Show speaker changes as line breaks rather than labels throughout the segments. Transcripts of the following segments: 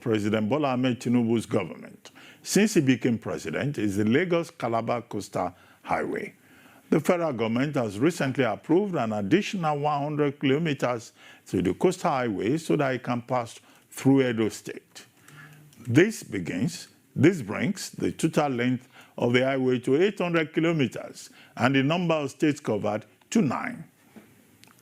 President Bola Ahmed Tinubu's government since he became president is the Lagos-Calabar Coastal Highway. The federal government has recently approved an additional 100 kilometers to the coastal highway so that it can pass through Edo State. This brings the total length of the highway to 800 kilometers and the number of states covered to 9.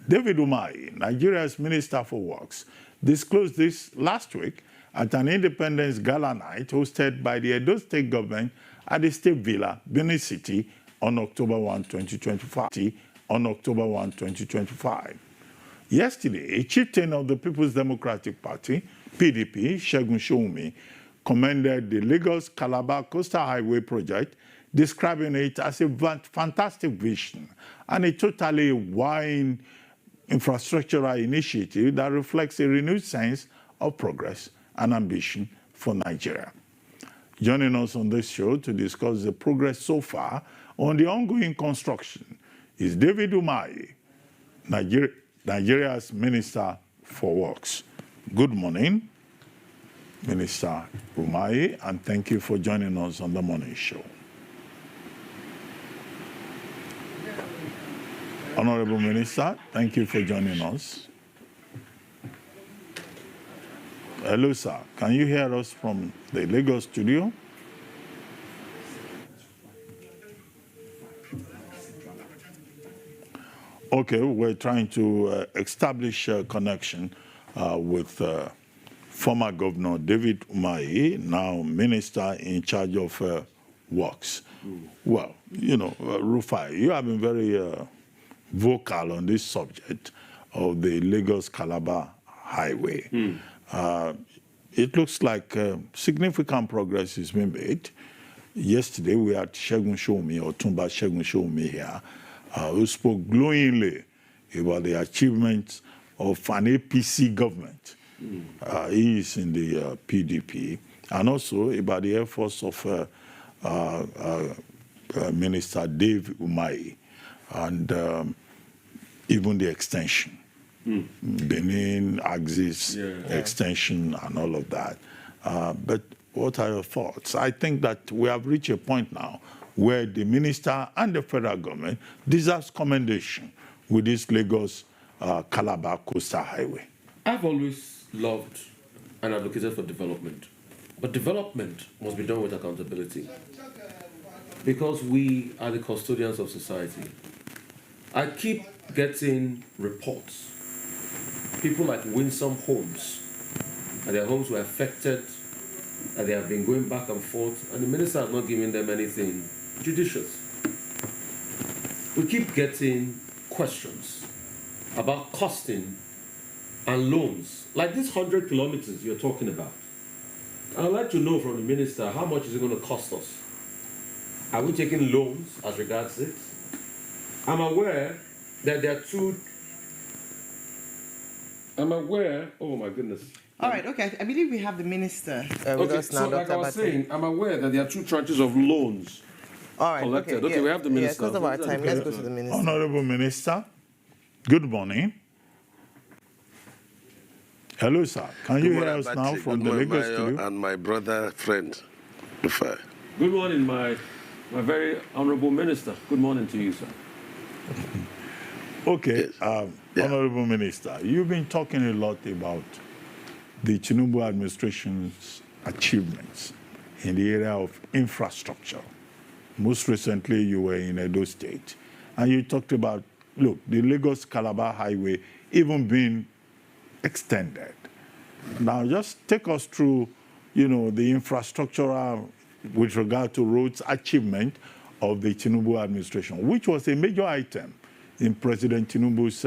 David Umahi, Nigeria's Minister for Works, disclosed this last week at an Independence Gala night hosted by the Edo State government at the State Villa, Benin City, on October 1, 2025. Yesterday, a chieftain of the People's Democratic Party, PDP, Segun Shoumi, commended the Lagos-Calabar Coastal Highway project, describing it as a fantastic vision and a totally wide infrastructural initiative that reflects a renewed sense of progress and ambition for Nigeria. Joining us on this show to discuss the progress so far on the ongoing construction is David Umahi, Nigeria's Minister for Works. Good morning, Minister Umahi, and thank you for joining us on the morning show. Honorable Minister, thank you for joining us. Hello, sir. Can you hear us from the Lagos studio? Okay, we're trying to establish a connection with former Governor David Umahi, now Minister in charge of Works. Well, you know, Rufai, you have been very vocal on this subject of the Lagos-Calabar Highway. It looks like significant progress has been made. Yesterday, we had Segun Shoumi, or Tumba Segun Shoumi here, who spoke glowingly about the achievements of an APC government. He is in the PDP, and also about the efforts of Minister Dave Umahi, and even the extension. Benin, Axis, extension, and all of that. But what are your thoughts? I think that we have reached a point now where the minister and the federal government deserves commendation with this Lagos-Calabar Coastal Highway.
I've always loved and advocated for development. But development must be done with accountability, because we are the custodians of society. I keep getting reports. People like Winsome Homes, and their homes were affected, and they have been going back and forth, and the minister has not given them anything judicious. We keep getting questions about costing and loans, like these 100 kilometers you're talking about. I'd like to know from the minister, how much is it going to cost us? Are we taking loans as regards it? I'm aware that there are oh my goodness.
All right, okay. I believe we have the minister with us now,
so like
Dr.
I was
Abate.
saying, I'm aware that there are 2 tranches of loans
All right,
collected.
okay,
We have the minister.
Yeah, because of our time, let's go to the minister.
Honorable Minister, good morning. Hello, sir. Can you hear us now from the Lagos studio?
And my brother, friend, Rufai.
Good morning, my very honorable minister. Good morning to you, sir.
Okay, Honorable Minister, you've been talking a lot about the Tinubu administration's achievements in the area of infrastructure. Most recently, you were in Edo State, and you talked about, look, the Lagos-Calabar Highway even being extended. Now, just take us through, you know, the infrastructural with regard to roads achievement of the Tinubu administration, which was a major item in President Tinubu's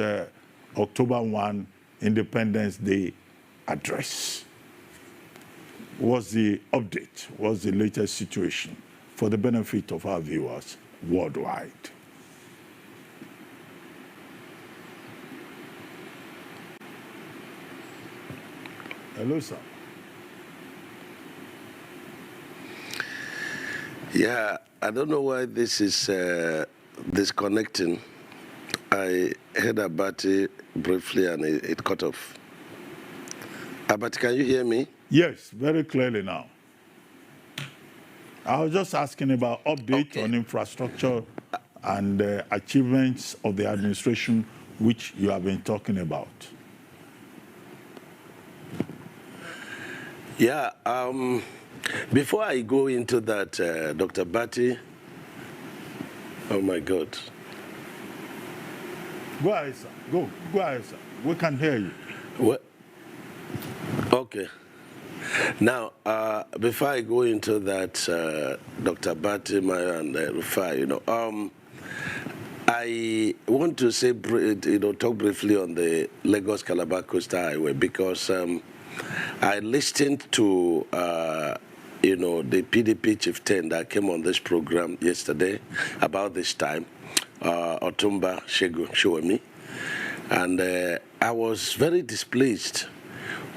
October 1 Independence Day address. What's the update? What's the latest situation for the benefit of our viewers worldwide? Hello, sir.
Yeah, I don't know why this is disconnecting. I heard about it briefly and it cut off. But can you hear me?
Yes, very clearly now. I was just asking about update
Okay.
on infrastructure and achievements of the administration, which you have been talking about.
Yeah. Before I go into that, Dr. Batty, oh my God.
Go ahead, sir. Go ahead, sir. We can hear you.
What? Okay. Now, before I go into that, Dr. Batty, Maya, and Rufai, I want to say, talk briefly on the Lagos-Calabar Coastal Highway because I listened to, the PDP chieftain that came on this program yesterday about this time, Otumba Shegu Showemi, and I was very displeased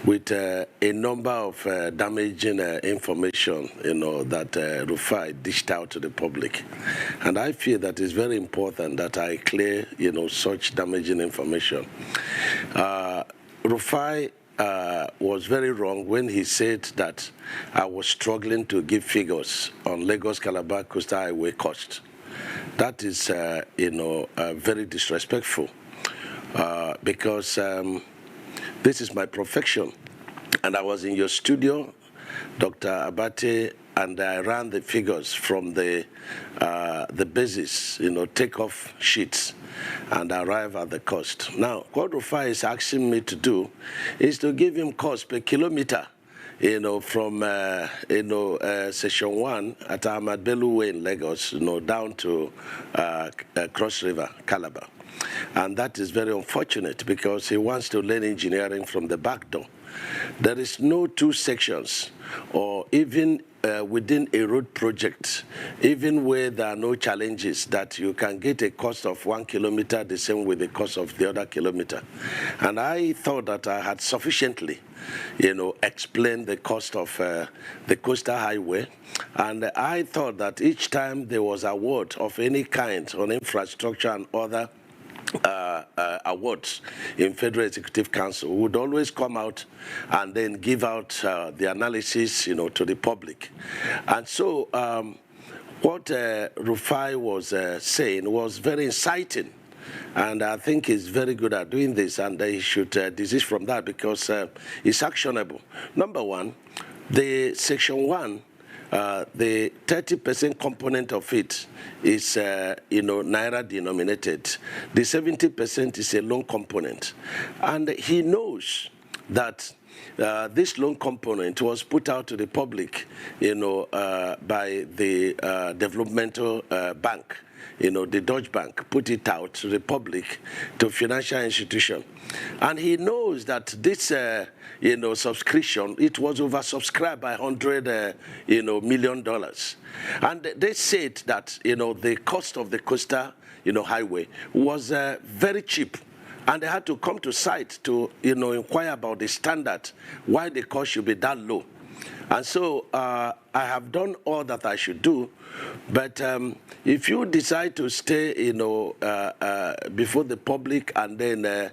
with a number of damaging information, that Rufai dished out to the public. And I feel that it's very important that I clear, such damaging information. Rufai was very wrong when he said that I was struggling to give figures on Lagos-Calabar Coastal Highway cost. That is, very disrespectful because this is my profession. And I was in your studio, Dr. Abate, and I ran the figures from the basis, takeoff sheets, and arrive at the cost. Now, what Rufai is asking me to do is to give him cost per kilometer, from Section 1 at Ahmad Bello Way in Lagos, down to Cross River, Calabar. And that is very unfortunate because he wants to learn engineering from the back door. There is no two sections, or even within a road project, even where there are no challenges, that you can get a cost of 1 kilometer the same with the cost of the other kilometer. And I thought that I had sufficiently, explained the cost of the coastal highway. And I thought that each time there was award of any kind on infrastructure and other awards in Federal Executive Council would always come out and then give out the analysis, to the public. And so what Rufai was saying was very inciting. And I think he's very good at doing this, and he should desist from that because it's actionable. Number one, the Section 1, the 30% component of it is, Naira denominated. The 70% is a loan component. And he knows that this loan component was put out to the public, by the developmental bank. The Dutch Bank put it out to the public, to financial institution. And he knows that this, subscription, it was oversubscribed by $100 million. And they said that, the cost of the coastal, highway was very cheap. And they had to come to site to, inquire about the standard, why the cost should be that low. And so I have done all that I should do. But if you decide to stay, before the public and then,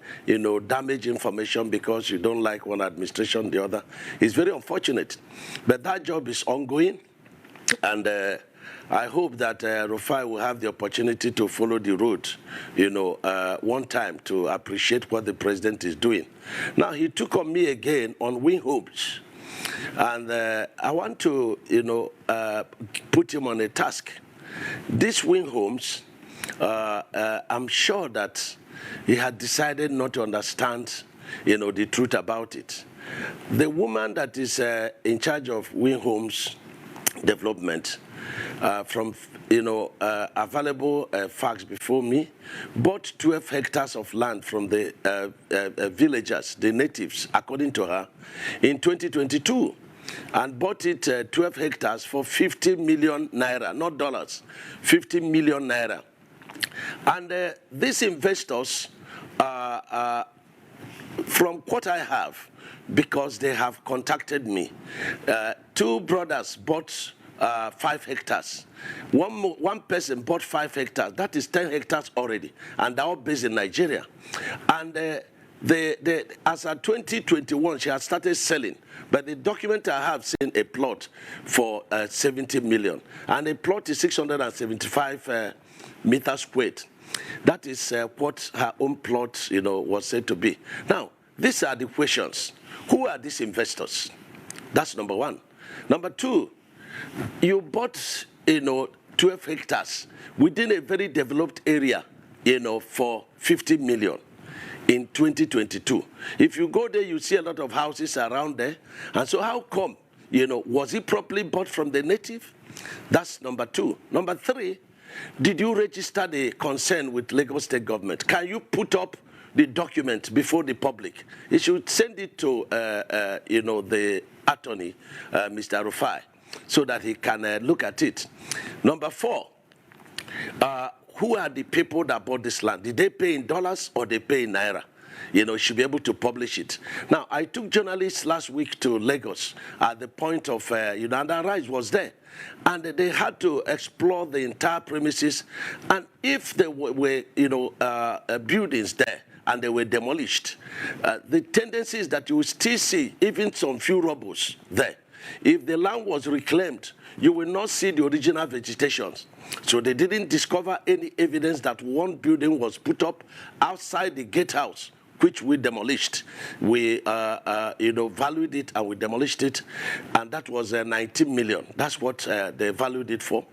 damage information because you don't like one administration, the other, it's very unfortunate. But that job is ongoing. And I hope that Rufai will have the opportunity to follow the road, one time to appreciate what the president is doing. Now, he took on me again on wing hopes. And I want to, put him on a task. These wing homes, I'm sure that he had decided not to understand, the truth about it. The woman that is in charge of wing homes development, from available facts before me, bought 12 hectares of land from the villagers, the natives, according to her, in 2022, and bought it 12 hectares for 50 million naira, not dollars, 50 million naira. And these investors, from what I have, because they have contacted me, two brothers bought 5 hectares. One person bought 5 hectares. That is 10 hectares already, and they're all based in Nigeria. And as of 2021, she had started selling. But the document I have seen a plot for 70 million. And a plot is 675 meters squared. That is what her own plot, was said to be. Now, these are the questions. Who are these investors? That's number one. Number two, you bought, 12 hectares within a very developed area, for 50 million in 2022. If you go there, you see a lot of houses around there. And so how come, was it properly bought from the native? That's number two. Number three, did you register the concern with Lagos State government? Can you put up the document before the public? You should send it to, the attorney, Mr. Rufai, so that he can look at it. Number four, who are the people that bought this land? Did they pay in dollars or they pay in naira? Should be able to publish it. Now, I took journalists last week to Lagos at the point of, and Rise was there. And they had to explore the entire premises. And if there were, buildings there and they were demolished, the tendency is that you will still see even some few rubbles there. If the land was reclaimed, you will not see the original vegetation. So they didn't discover any evidence that one building was put up outside the gatehouse, which we demolished. We, valued it and we demolished it, and that was 19 million. That's what they valued it for.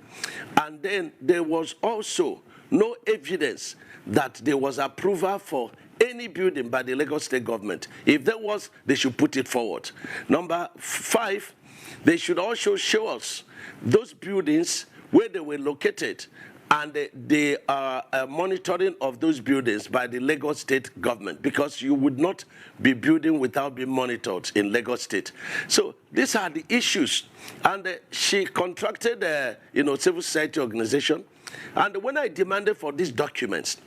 And then there was also no evidence that there was approval for any building by the Lagos State government. If there was, they should put it forward. Number five, they should also show us those buildings where they were located and the monitoring of those buildings by the Lagos State government, because you would not be building without being monitored in Lagos State. So these are the issues. And she contracted civil society organization. And when I demanded for these documents,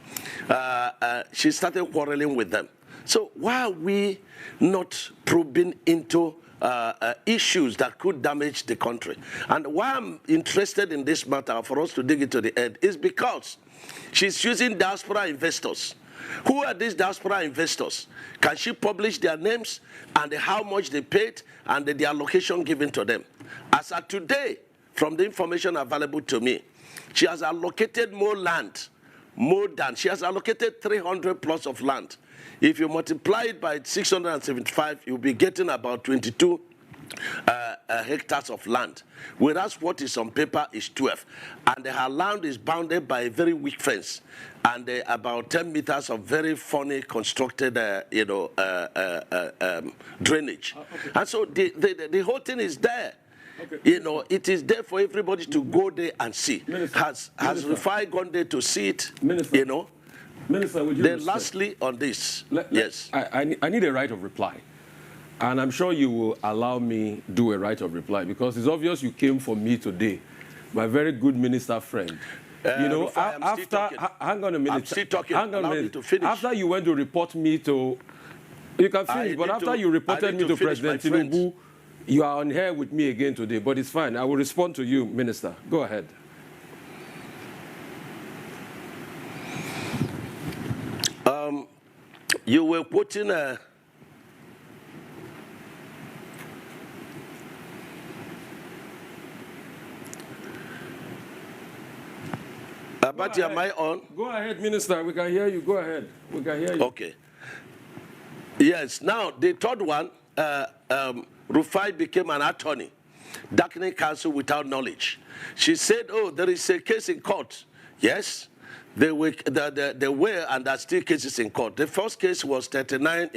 she started quarreling with them. So why are we not probing into issues that could damage the country? And why I'm interested in this matter for us to dig into the end is because she's using diaspora investors. Who are these diaspora investors? Can she publish their names and how much they paid and the allocation given to them? As of today, from the information available to me, she has allocated she has allocated 300 plus of land. If you multiply it by 675, you'll be getting about 22 hectares of land, whereas what is on paper is 12. And her land is bounded by a very weak fence and about 10 meters of very funny constructed, drainage. Okay. And so the whole thing is there. Okay. It is there for everybody to go there and see. Minister, has Rufai gone there to see it? Minister,
Minister, would you
then lastly on this, yes.
I need a right of reply. And I'm sure you will allow me do a right of reply, because it's obvious you came for me today, my very good minister friend.
Rufai,
hang on a minute.
I'm still talking.
Hang on a minute.
To finish.
After you went to report me to, you can finish, but after you reported me to President Tinubu, you are on here with me again today, but it's fine. I will respond to you, Minister. Go ahead.
You were quoting Abati, am I on?
Go ahead, Minister. We can hear you. Go ahead. We can hear you.
Okay. Yes. Now, the third one, Rufai became an attorney, darkening counsel without knowledge. She said, there is a case in court. Yes, there were and there are still cases in court. The first case was 39,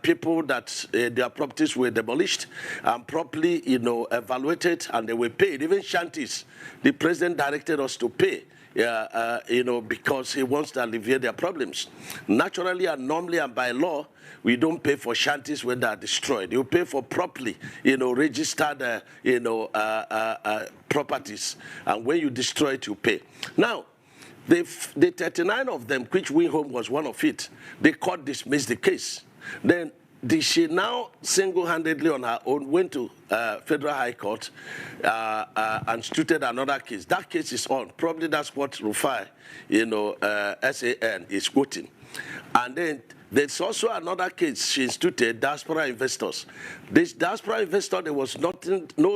people that their properties were demolished and properly, evaluated, and they were paid. Even shanties, the president directed us to pay. Because he wants to alleviate their problems. Naturally and normally and by law, we don't pay for shanties when they are destroyed. You pay for properly, registered, properties. And when you destroy it, you pay. Now, the 39 of them, which went home was one of it, the court dismissed the case. Then she now single-handedly on her own went to Federal High Court and instituted another case. That case is on. Probably that's what Rufai, SAN is quoting. And then there's also another case she instituted, diaspora investors. This diaspora investor, there was no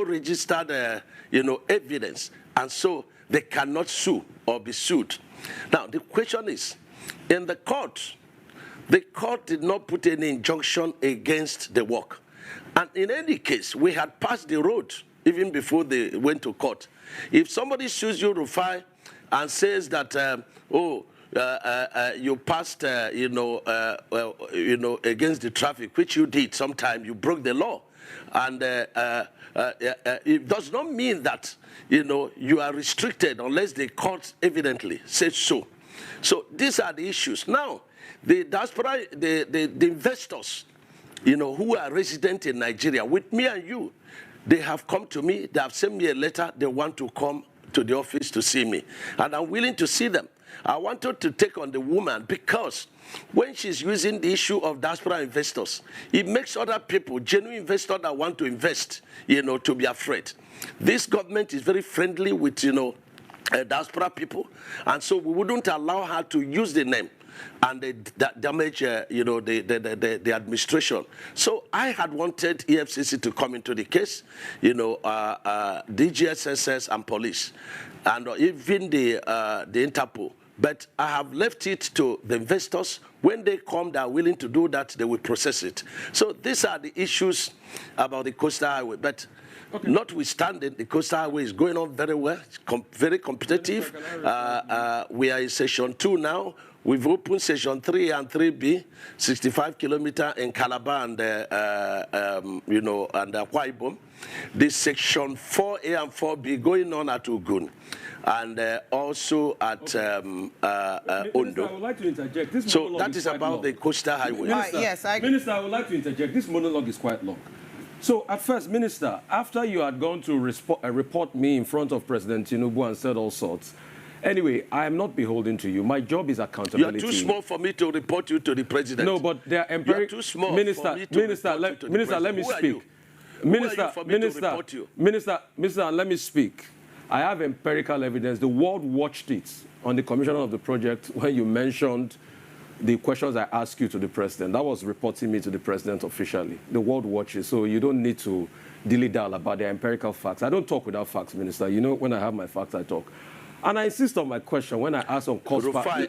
registered, evidence, and so they cannot sue or be sued. Now, the question is, in the court did not put any injunction against the work. And in any case, we had passed the road even before they went to court. If somebody sues you, Rufai, and says that, you passed, against the traffic, which you did sometime, you broke the law, and it does not mean that, you are restricted unless the court evidently says so. So these are the issues. Now, the diaspora, the investors, who are resident in Nigeria, with me and you, they have come to me, they have sent me a letter, they want to come to the office to see me, and I'm willing to see them. I wanted to take on the woman because when she's using the issue of diaspora investors, it makes other people, genuine investors that want to invest, to be afraid. This government is very friendly with, diaspora people, and so we wouldn't allow her to use the name and damage, the administration. So I had wanted EFCC to come into the case, DGSSS and police, and even the Interpol. But I have left it to the investors. When they come, they are willing to do that, they will process it. So these are the issues about the Coastal Highway. But notwithstanding, the Coastal Highway is going on very well, very competitive. We are in Session 2 now. We've opened Session 3 and 3B, 65 kilometers in Calabar and, and Akwa Ibom. The Section 4A and 4B going on at Ogun, and also at Ondo.
I would like to interject. This
so that is about the Coastal Highway.
Minister, yes,
Minister, I would like to interject. This monologue is quite long. So at first, Minister, after you had gone to report me in front of President Tinubu and said all sorts, anyway, I am not beholden to you. My job is accountability.
You are too small for me to report you to the president.
No, but they are empirical.
You are too small
Minister,
for me to
Minister, let me speak. Minister, let me speak. I have empirical evidence. The world watched it on the commission of the project when you mentioned the questions I asked you to the president. That was reporting me to the president officially. The world watches, so you don't need to dilly-dally about the empirical facts. I don't talk without facts, Minister. When I have my facts, I talk. And I insist on my question when I ask on cost.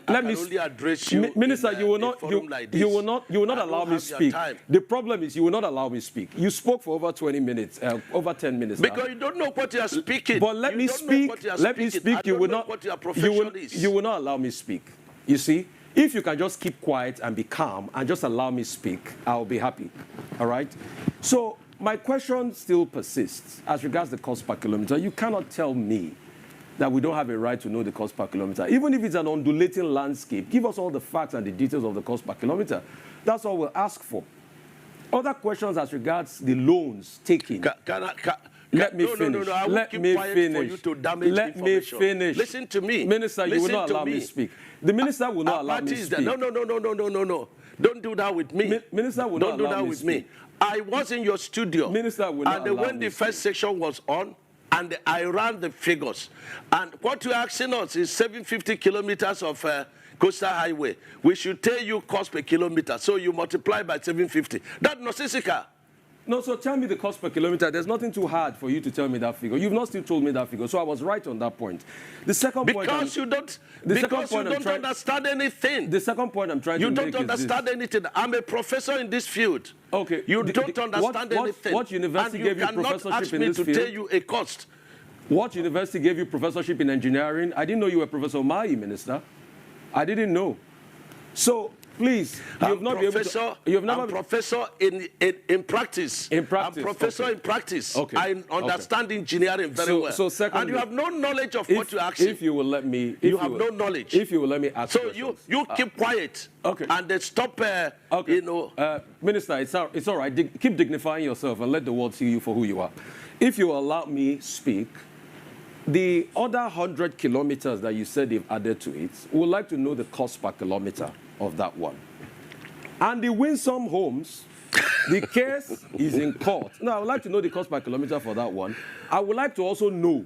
Let me only address you.
Minister, you will not allow me speak. The problem is you will not allow me speak. You spoke for over 20 minutes, over 10 minutes.
Because you don't know what you are speaking.
But let me speak. Let me speak. You will not.
What your profession is.
You will not allow me speak. You see, if you can just keep quiet and be calm and just allow me speak, I'll be happy. All right. So my question still persists as regards the cost per kilometer. You cannot tell me that we don't have a right to know the cost per kilometer. Even if it's an undulating landscape, give us all the facts and the details of the cost per kilometer. That's all we'll ask for. Other questions as regards the loans taken. Let me finish. Let me finish. Let me finish.
Listen to me.
Minister, you will not allow me to speak. The minister will not allow me to speak.
No. Don't do that with me.
Minister will not allow me to speak.
I was in your studio.
Minister will not allow me to speak.
And when the first section was on, and I ran the figures. And what you're asking us is 750 kilometers of coastal highway. We should tell you cost per kilometer. So you multiply by 750. That's nonsensical.
No, so tell me the cost per kilometer. There's nothing too hard for you to tell me that figure. You've not still told me that figure. So I was right on that point. The second point...
Because you don't understand anything.
The second point I'm trying to make is
You don't understand anything. I'm a professor in this field.
Okay.
You don't understand anything.
What university gave you professorship in this field?
And you cannot ask me to tell you a cost.
What university gave you professorship in engineering? I didn't know you were Professor Umahi, Minister. I didn't know. So... Please,
I'm professor in practice.
In practice.
I'm professor in practice.
Okay.
I understand engineering very well.
So secondly,
and you have no knowledge of what you're asking.
If you will let me...
You have no knowledge.
If you will let me ask
So
questions.
you keep quiet.
Okay.
And then stop,
Minister, it's all right. Keep dignifying yourself and let the world see you for who you are. If you allow me speak, the other 100 kilometers that you said they've added to it, we would like to know the cost per kilometer of that one. And the Winsome Homes, the case is in court. Now, I would like to know the cost per kilometer for that one. I would like to also know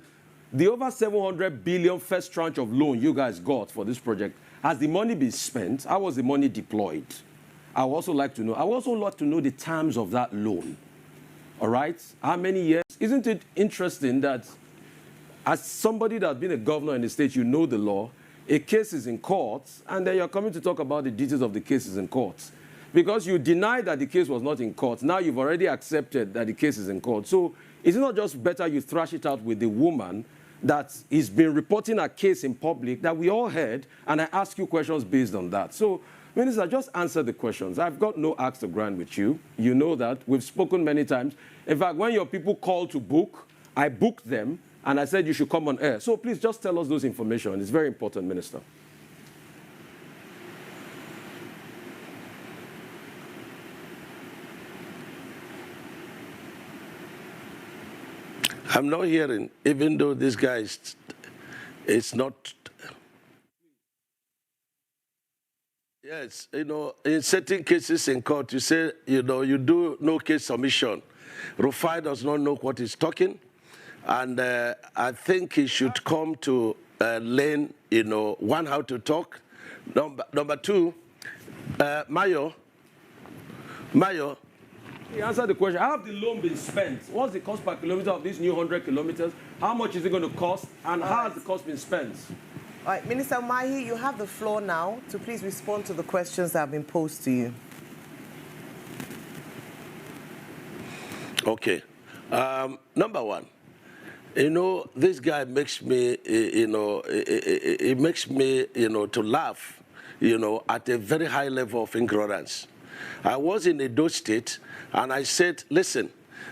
the over 700 billion first tranche of loan you guys got for this project, has the money been spent? How was the money deployed? I would also like to know. I would also like to know the terms of that loan. All right? How many years? Isn't it interesting that as somebody that's been a governor in the state, you know the law, a case is in court, and then you're coming to talk about the details of the cases in court. Because you deny that the case was not in court. Now you've already accepted that the case is in court. So is it not just better you thrash it out with the woman that has been reporting a case in public that we all heard, and I ask you questions based on that? So, Minister, just answer the questions. I've got no axe to grind with you. You know that. We've spoken many times. In fact, when your people called to book, I booked them, and I said you should come on air. So please just tell us those information. It's very important, Minister.
I'm not hearing, even though this guy is not. Yes, you know, in certain cases in court, you say, you know, you do no case submission. Rufai does not know what he's talking, and I think he should come to learn, you know, one, how to talk. Number two, Mayo.
He answered the question. How have the loan been spent? What's the cost per kilometer of these new 100 kilometers? How much is it going to cost? And how has the cost been spent?
All right, Minister Umahi, you have the floor now to please respond to the questions that have been posed to you.
Okay. Number one, you know, this guy makes me, you know, it makes me, you know, to laugh, you know, at a very high level of ignorance. I was in Edo State, and I said, listen,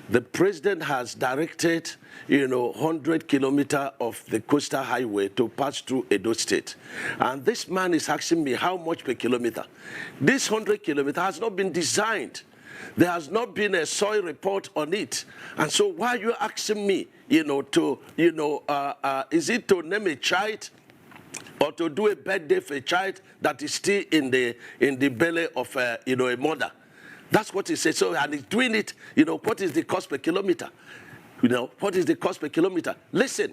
the president has directed, you know, 100 kilometers of the coastal highway to pass through Edo State. And this man is asking me how much per kilometer. This 100 kilometers has not been designed. There has not been a soil report on it. And so why are you asking me, you know, to, you know, is it to name a child or to do a birthday for a child that is still in the belly of, you know, a mother? That's what he said. So, and he's doing it, you know, what is the cost per kilometer? You know, what is the cost per kilometer? Listen,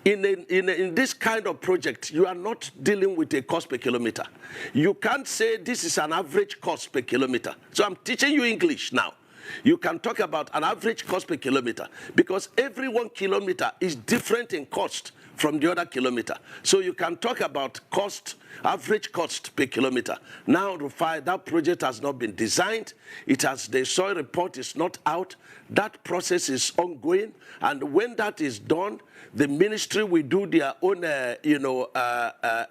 in this kind of project, you are not dealing with a cost per kilometer. You can't say this is an average cost per kilometer. So I'm teaching you English now. You can talk about an average cost per kilometer because every 1 kilometer is different in cost from the other kilometer. So you can talk about cost, average cost per kilometer. Now, Rufai, that project has not been designed. It has, the soil report is not out. That process is ongoing. And when that is done, the ministry will do their own, you know,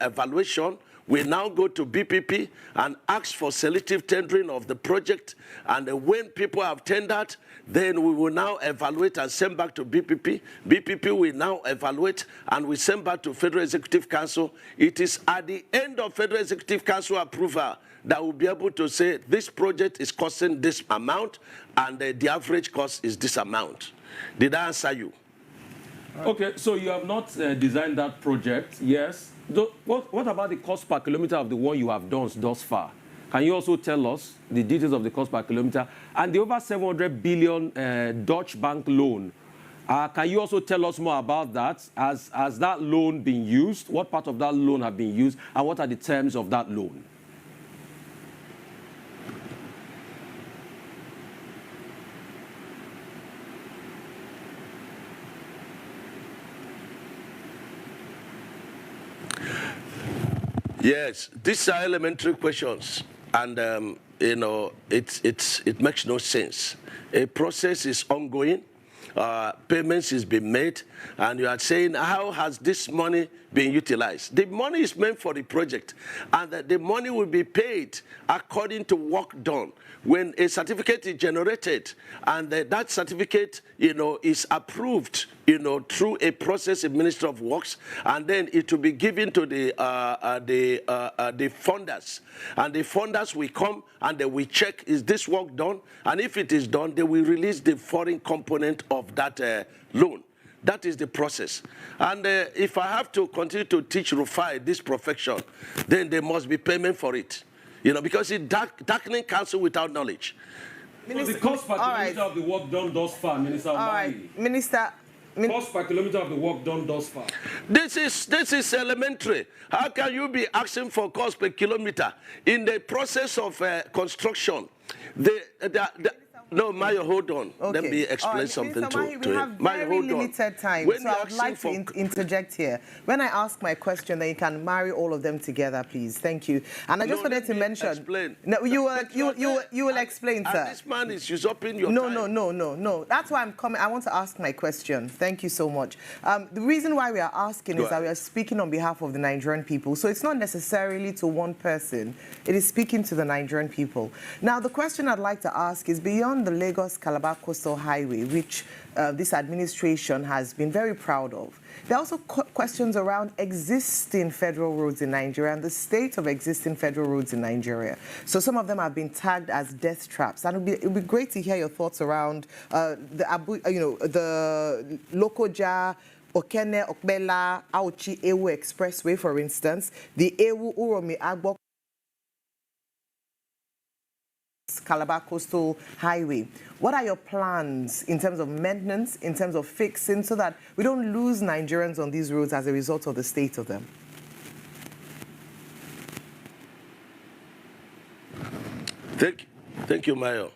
evaluation. We now go to BPP and ask for selective tendering of the project. And when people have tendered, then we will now evaluate and send back to BPP. BPP will now evaluate and we send back to Federal Executive Council. It is at the end of Federal Executive Council approval that we'll be able to say this project is costing this amount and the average cost is this amount. Did I answer you?
Okay, so you have not designed that project, yes. What about the cost per kilometer of the one you have done thus far? Can you also tell us the details of the cost per kilometer? And the over 700 billion Dutch bank loan, can you also tell us more about that? Has that loan been used? What part of that loan have been used? And what are the terms of that loan?
Yes, these are elementary questions, and you know, it makes no sense. A process is ongoing, payments is being made, and you are saying, how has this money been utilized? The money is meant for the project, and the money will be paid according to work done. When a certificate is generated, and that certificate, you know, is approved, you know, through a process in Ministry of Works, and then it will be given to the funders, and the funders will come and they will check, is this work done? And if it is done, they will release the foreign component of that loan. That is the process. And if I have to continue to teach Rufai this profession, then there must be payment for it. You know, because it's darkening counsel without knowledge.
So the cost per kilometer of the work done thus far, Minister Umahi.
All right, Minister,
Cost per kilometer of the work done thus far.
This is elementary. How can you be asking for cost per kilometer in the process of construction? No, Mayo, hold on.
Okay.
Let me explain something
Mr.
to
Umahi,
him.
we have
Mayo,
very
hold on.
limited time,
When
so
you're
I would like
asking
to interject here. When I ask my question, then you can marry all of them together, please. Thank you. And I just wanted to mention.
Explain.
No, you will explain, sir.
And this man is usurping your time.
No. That's why I'm coming. I want to ask my question. Thank you so much. The reason why we are asking is that we are speaking on behalf of the Nigerian people. So it's not necessarily to one person. It is speaking to the Nigerian people. Now, the question I'd like to ask is beyond the Lagos-Calabar Coastal Highway, which this administration has been very proud of. There are also questions around existing federal roads in Nigeria and the state of existing federal roads in Nigeria. So some of them have been tagged as death traps, and it would be great to hear your thoughts around the Lokoja, Okene, Okbela, Auchi, Ewu Expressway, for instance, the Ewu Uromi Agbo Calabar Coastal Highway. What are your plans in terms of maintenance, in terms of fixing, so that we don't lose Nigerians on these roads as a result of the state of them?
Thank you, Mayo.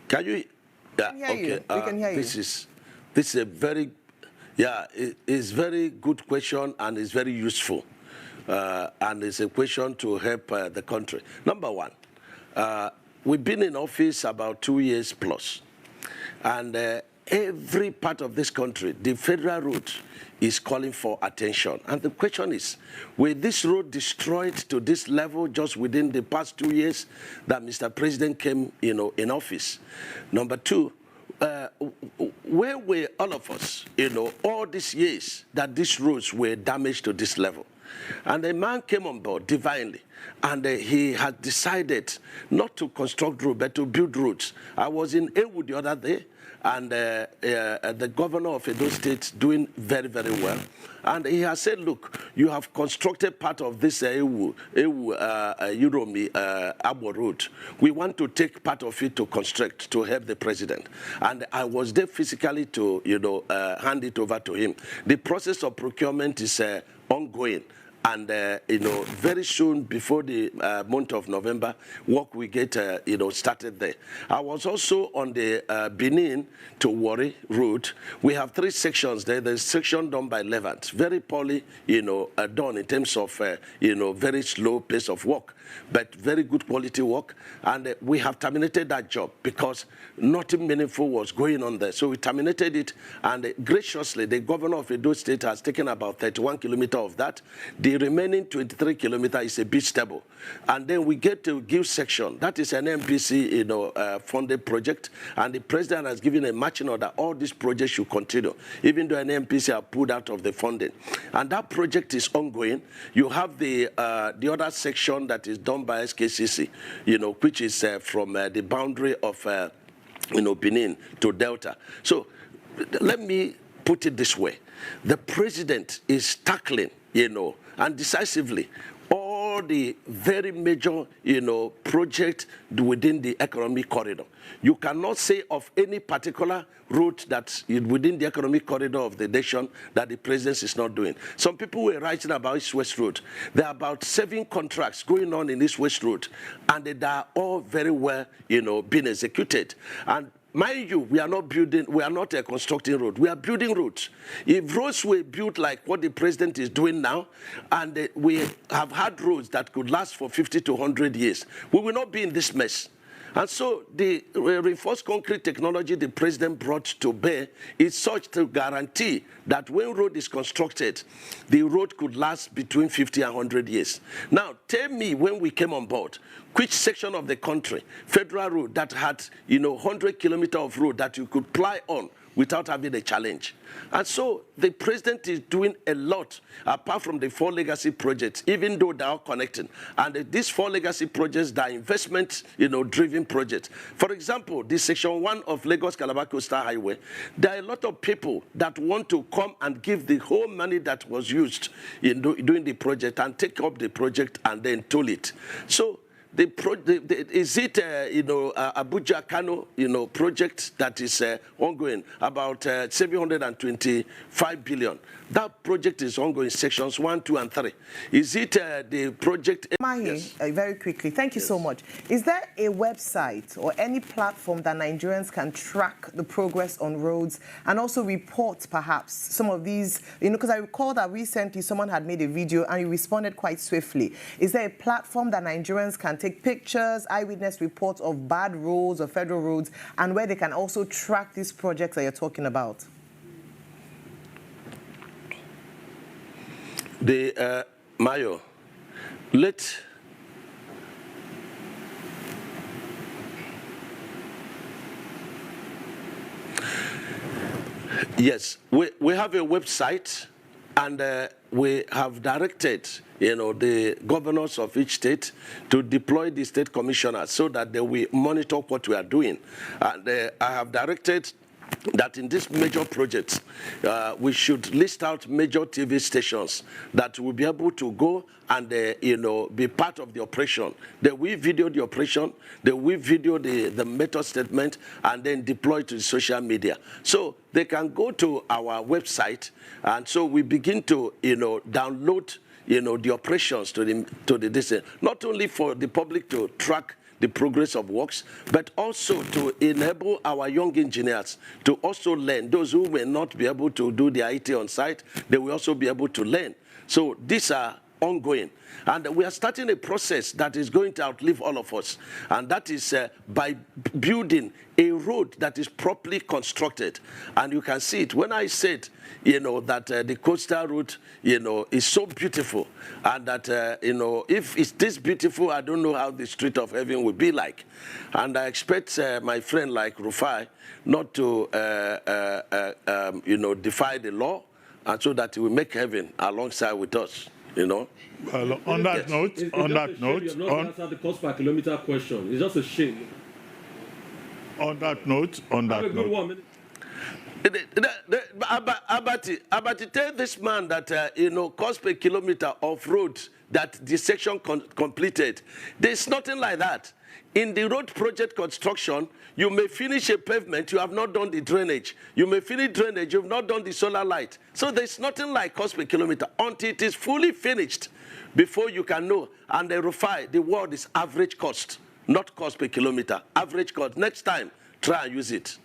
Can you? Yeah, okay.
We can hear you.
This is a very, it's very good question, and it's very useful, and it's a question to help the country. Number one, we've been in office about 2 years plus, and every part of this country, the federal road is calling for attention. And the question is, will this road destroyed to this level just within the past 2 years that Mr. President came, in office? Number two, where were all of us, all these years that these roads were damaged to this level? And a man came on board divinely, and he had decided not to construct roads, but to build roads. I was in Ewu the other day, and the governor of Edo State doing very, very well. And he has said, look, you have constructed part of this Uromi Abo Road. We want to take part of it to construct, to help the president. And I was there physically to, hand it over to him. The process of procurement is ongoing. And, very soon, before the month of November, work will get, started there. I was also on the Benin to Warri route. We have 3 sections there. There's section done by Levant, very poorly, done in terms of, very slow pace of work, but very good quality work. And we have terminated that job because nothing meaningful was going on there. So we terminated it, and graciously, the governor of Edo State has taken about 31 kilometers of that. The remaining 23 kilometers is a beach stable. And then we get to Give section. That is an MPC, funded project. And the president has given a marching order. All these projects should continue, even though an MPC are pulled out of the funding. And that project is ongoing. You have the other section that is done by SKCC, which is from the boundary of, Benin to Delta. So let me put it this way. The president is tackling, and decisively, all the very major, project within the economic corridor. You cannot say of any particular route that's within the economic corridor of the nation that the president is not doing. Some people were writing about East West Road. There are about 7 contracts going on in East West Road, and they are all very well, being executed. And mind you, we are not constructing roads. We are building roads. If roads were built like what the president is doing now, and we have had roads that could last for 50 to 100 years, we will not be in this mess. And so the reinforced concrete technology the president brought to bear is such to guarantee that when road is constructed, the road could last between 50 and 100 years. Now, tell me, when we came on board, which section of the country, federal road, that had 100 kilometers of road that you could ply on without having a challenge. And so the president is doing a lot, apart from the 4 legacy projects, even though they are connecting. And these 4 legacy projects, they are investment, driven projects. For example, the Section 1 of Lagos-Calabar Coastal Highway, there are a lot of people that want to come and give the whole money that was used in doing the project and take up the project and then toll it. So is it, Abuja Kano, project that is ongoing, about 725 billion. That project is ongoing, sections 1, 2, and 3. Is it the project?
Umahi, yes. Very quickly, thank you so much. Is there a website or any platform that Nigerians can track the progress on roads and also report perhaps some of these, because I recall that recently someone had made a video and you responded quite swiftly. Is there a platform that Nigerians can take pictures, eyewitness reports of bad roads or federal roads, and where they can also track these projects that you're talking about?
Mayo, yes, we have a website, and we have directed, the governors of each state to deploy the state commissioners so that they will monitor what we are doing. And I have directed that in this major project, we should list out major TV stations that will be able to go and, be part of the operation. They will video the operation, they will video the method statement, and then deploy to the social media. So they can go to our website, and so we begin to, download, the operations to the distance, not only for the public to track the progress of works, but also to enable our young engineers to also learn. Those who may not be able to do the IT on site, they will also be able to learn. So these are ongoing. And we are starting a process that is going to outlive all of us. And that is by building a road that is properly constructed. And you can see it. When I said, that the coastal route, is so beautiful. And that, if it's this beautiful, I don't know how the street of heaven will be like. And I expect my friend like Rufai not to, defy the law, and so that he will make heaven alongside with us.
Well, on that note,
you have not answered the cost per kilometer question. It's just a shame.
On that note,
Abati, tell this man that, cost per kilometer of road that the section completed, there's nothing like that. In the road project construction, you may finish a pavement, you have not done the drainage. You may finish drainage, you have not done the solar light. So there's nothing like cost per kilometer until it is fully finished before you can know. And the Rufai, the word is average cost, not cost per kilometer, average cost. Next time, try and use it.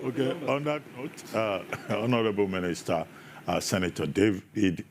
Okay, on that note, Honorable Minister, Senator David